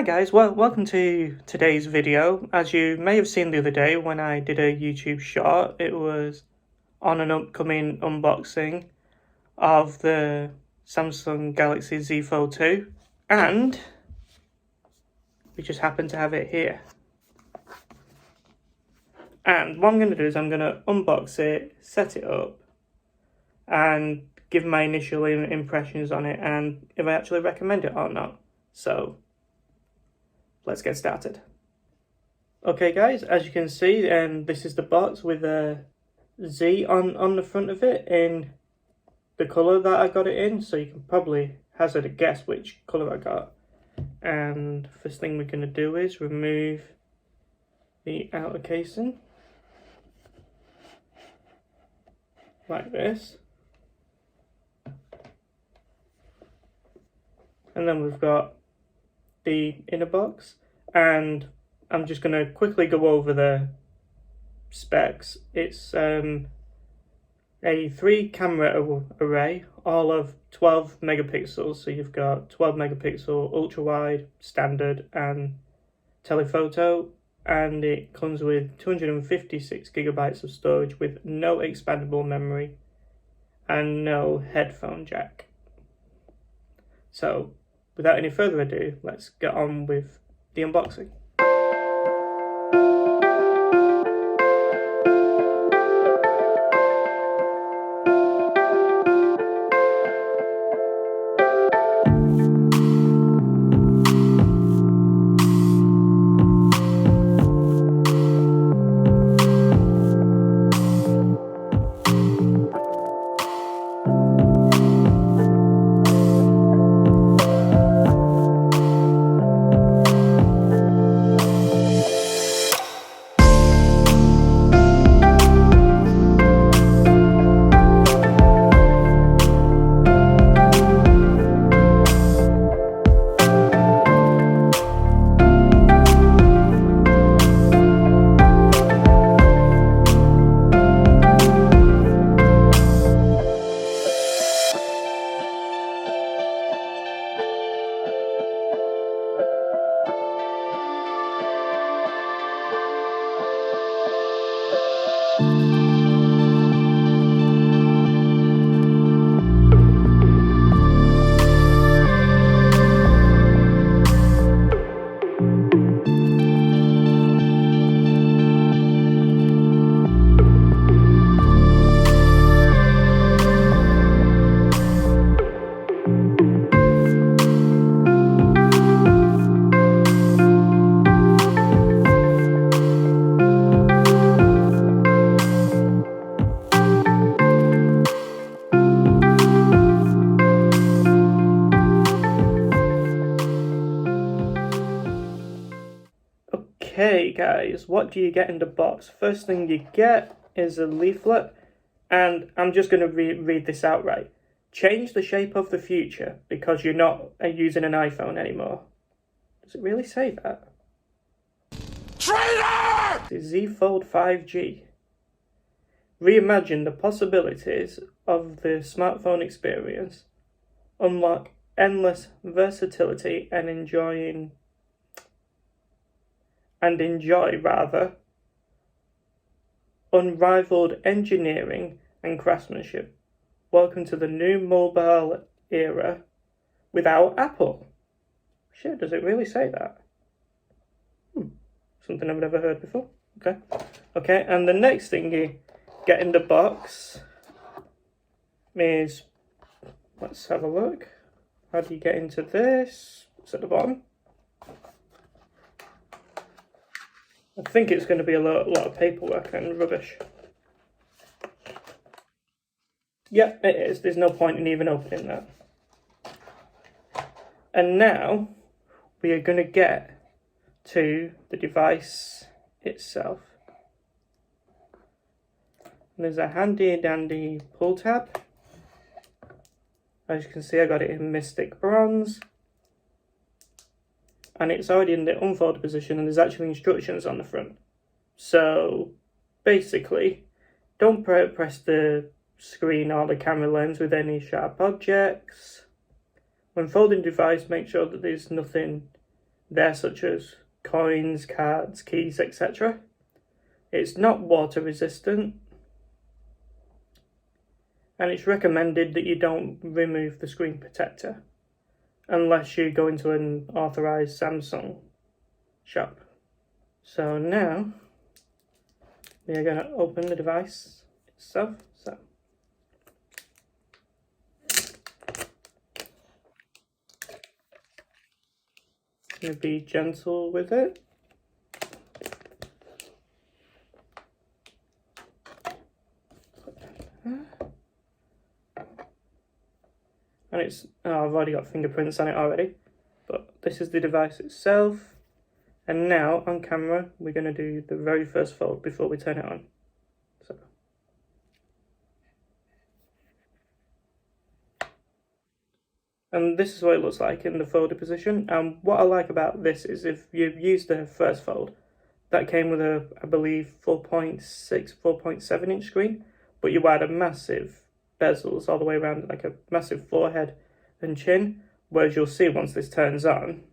guys, well, welcome to today's video. As you may have seen the other day when I did a YouTube short, it was on an upcoming unboxing of the Samsung Galaxy Z Fold 2, and we just happen to have it here. And what I'm going to do is I'm going to unbox it, set it up, and give my initial impressions on it and if I actually recommend it or not. So let's get started. Okay guys, as you can see, this is the box with a Z on the front of it in the colour that I got it in, so you can probably hazard a guess which colour I got. And first thing we're going to do is remove the outer casing like this, and then we've got the inner box, and I'm just going to quickly go over the specs. It's a 3 camera array, all of 12 megapixels, so you've got 12 megapixel ultra wide, standard and telephoto, and it comes with 256 gigabytes of storage with no expandable memory and no headphone jack. So without any further ado, let's get on with the unboxing. Okay guys, what do you get in the box? First thing you get is a leaflet, and I'm just going to read this outright. Change the shape of the future because you're not using an iPhone anymore. Does it really say that? Traitor! The Z Fold 5G. Reimagine the possibilities of the smartphone experience. Unlock endless versatility and enjoy unrivaled engineering and craftsmanship. Welcome to the new mobile era without Apple. Shit, does it really say that? Something I've never heard before. Okay, and the next thing you get in the box is, let's have a look. How do you get into this? It's at the bottom. I think it's going to be a lot of paperwork and rubbish. Yeah, it is. There's no point in even opening that. And now we are going to get to the device itself. And there's a handy dandy pull tab. As you can see, I got it in Mystic Bronze. And it's already in the unfolded position, and there's actually instructions on the front. So basically, don't press the screen or the camera lens with any sharp objects. When folding the device, make sure that there's nothing there, such as coins, cards, keys, etc. It's not water resistant, and it's recommended that you don't remove the screen protector unless you go into an authorized Samsung shop. So now we are going to open the device itself. So going to be gentle with it. And it's, I've already got fingerprints on it already, but this is the device itself. And now on camera, we're going to do the very first fold before we turn it on. So. And this is what it looks like in the folded position. And what I like about this is if you've used the first fold, that came with a, I believe, 4.6, 4.7 inch screen, but you had a massive bezels all the way around, like a massive forehead and chin, whereas you'll see once this turns on,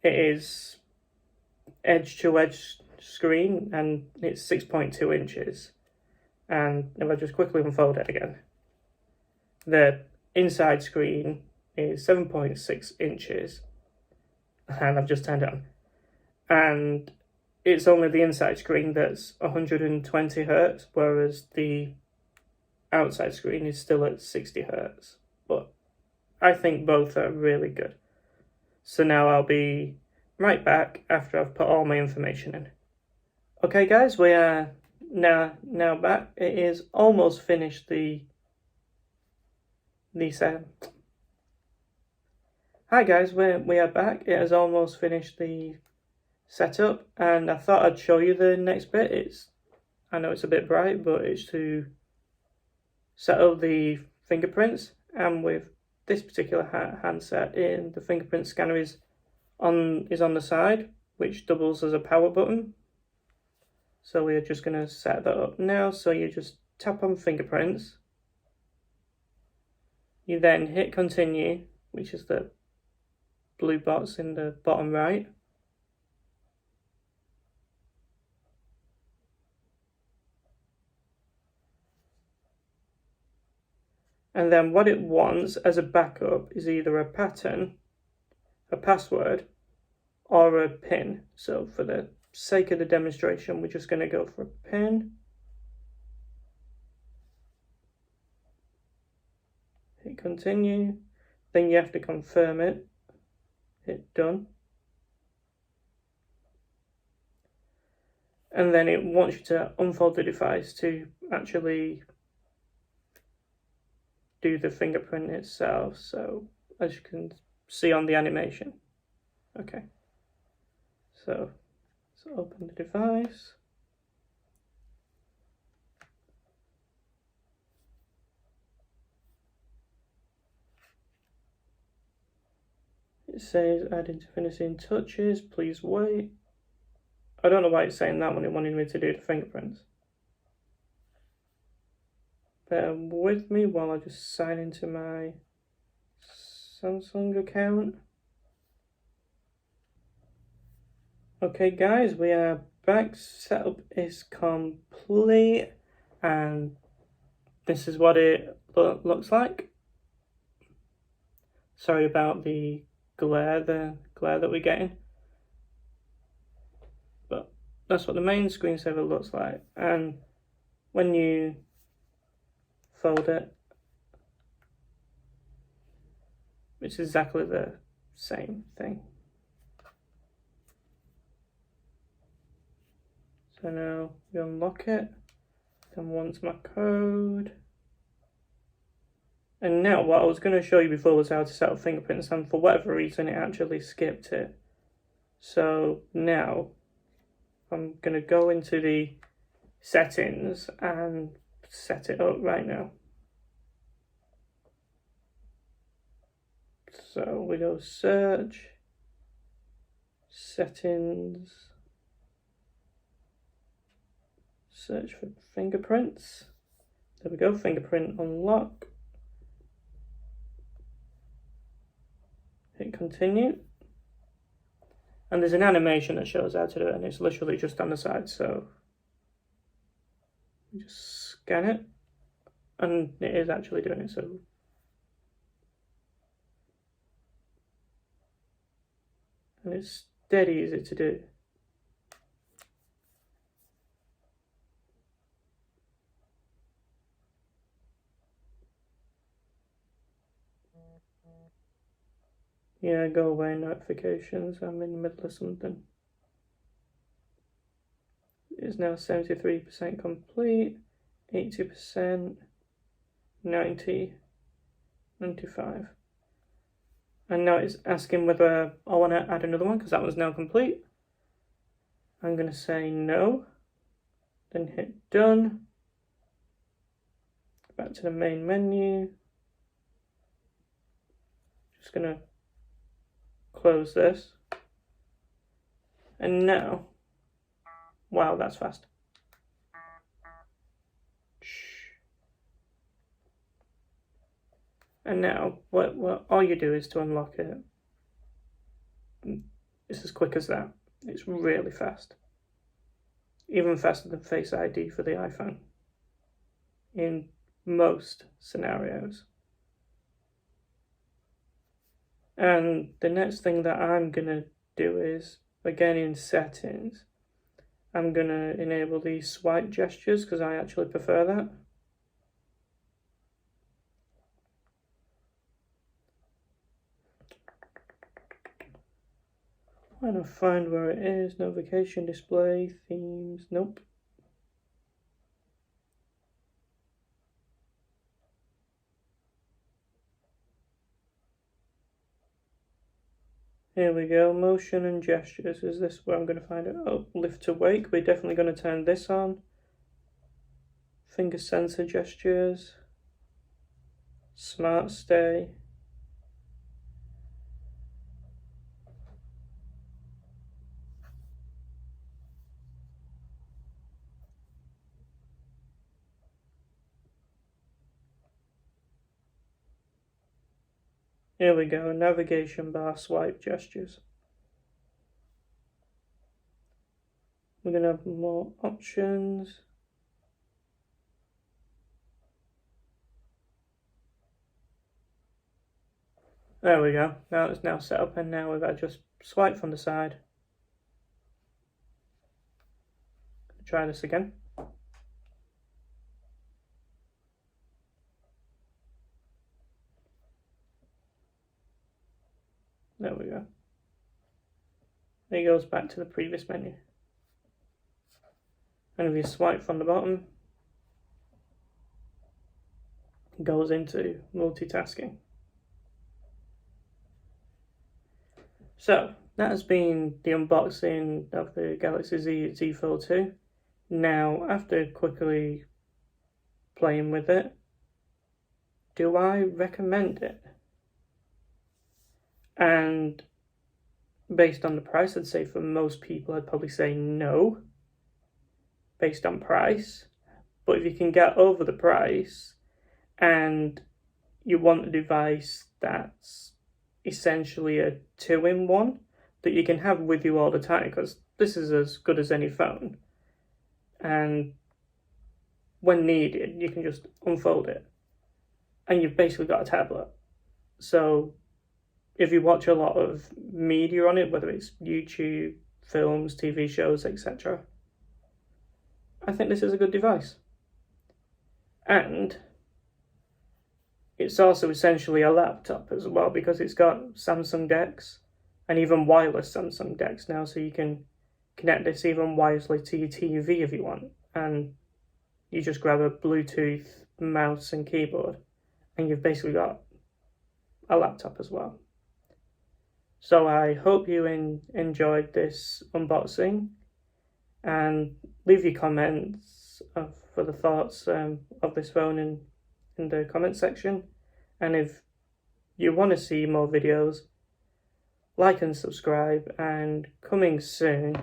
it is edge to edge screen and it's 6.2 inches. And if I just quickly unfold it again, the inside screen is 7.6 inches, and I've just turned it on. And it's only the inside screen that's 120 Hz, whereas the outside screen is still at 60 Hz. But I think both are really good. So now I'll be right back after I've put all my information in. Okay guys, we are now back. It is almost finished the set. Hi guys, we are back. It has almost finished the setup, and I thought I'd show you the next bit. I know it's a bit bright, but it's to set up the fingerprints. And with this particular handset, the fingerprint scanner is on the side, which doubles as a power button. So we're just going to set that up now. So you just tap on fingerprints. You then hit continue, which is the blue box in the bottom right. And then what it wants as a backup is either a pattern, a password, or a PIN. So for the sake of the demonstration, we're just going to go for a PIN. Hit continue. Then you have to confirm it. Hit done. And then it wants you to unfold the device to actually do the fingerprint itself. So as you can see on the animation. Okay. So let's open the device. It says adding to finishing touches, please wait. I don't know why it's saying that when it wanted me to do the fingerprints. Bear with me while I just sign into my Samsung account. Okay guys, we are back. Setup is complete, and this is what it looks like. Sorry about the glare that we're getting, but that's what the main screensaver looks like. And when you fold it, it's exactly the same thing. So now you unlock it, then once my code. And now what I was going to show you before was how to set up fingerprints, and for whatever reason it actually skipped it. So now I'm going to go into the settings and set it up right now. So we go search, settings, search for fingerprints. There we go, Fingerprint Unlock. Hit continue. And there's an animation that shows how to do it, and it's literally just on the side. So just scan it, and it is actually doing it. So and it's dead easy to do. Yeah, go away notifications. I'm in the middle of something. It's now 73% complete, 80%, 90, 95. And now it's asking whether I want to add another one because that one's now complete. I'm going to say no, then hit done. Back to the main menu. Just going to close this. And now, wow, that's fast. And now, what all you do is to unlock it. It's as quick as that. It's really fast. Even faster than Face ID for the iPhone. In most scenarios. And the next thing that I'm going to do is, again in settings, I'm going to enable these swipe gestures because I actually prefer that. Trying to find where it is. Notification display, themes, nope. Here we go, motion and gestures. Is this where I'm going to find it? Oh, lift to wake. We're definitely going to turn this on. Finger sensor gestures. Smart stay. Here we go, navigation bar swipe gestures. We're going to have more options. There we go. Now it's now set up, and now we've got to just swipe from the side. Try this again. There we go. It goes back to the previous menu. And if you swipe from the bottom, it goes into multitasking. So, that has been the unboxing of the Galaxy Z Fold 2. Now, after quickly playing with it, do I recommend it? And based on the price, I'd say for most people, I'd probably say no, based on price. But if you can get over the price and you want a device that's essentially a 2-in-1 that you can have with you all the time, because this is as good as any phone, and when needed, you can just unfold it, and you've basically got a tablet. So if you watch a lot of media on it, whether it's YouTube, films, TV shows, etc., I think this is a good device. And it's also essentially a laptop as well, because it's got Samsung DeX and even wireless Samsung DeX now, so you can connect this even wirelessly to your TV if you want, and you just grab a Bluetooth mouse and keyboard, and you've basically got a laptop as well. So I hope you enjoyed this unboxing, and leave your comments for the thoughts of this phone in the comment section. And if you want to see more videos, like and subscribe. And coming soon,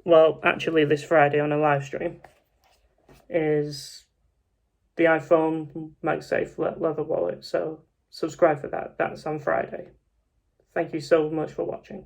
well, actually this Friday on a live stream, is the iPhone MagSafe leather wallet. So subscribe for that. That's on Friday. Thank you so much for watching.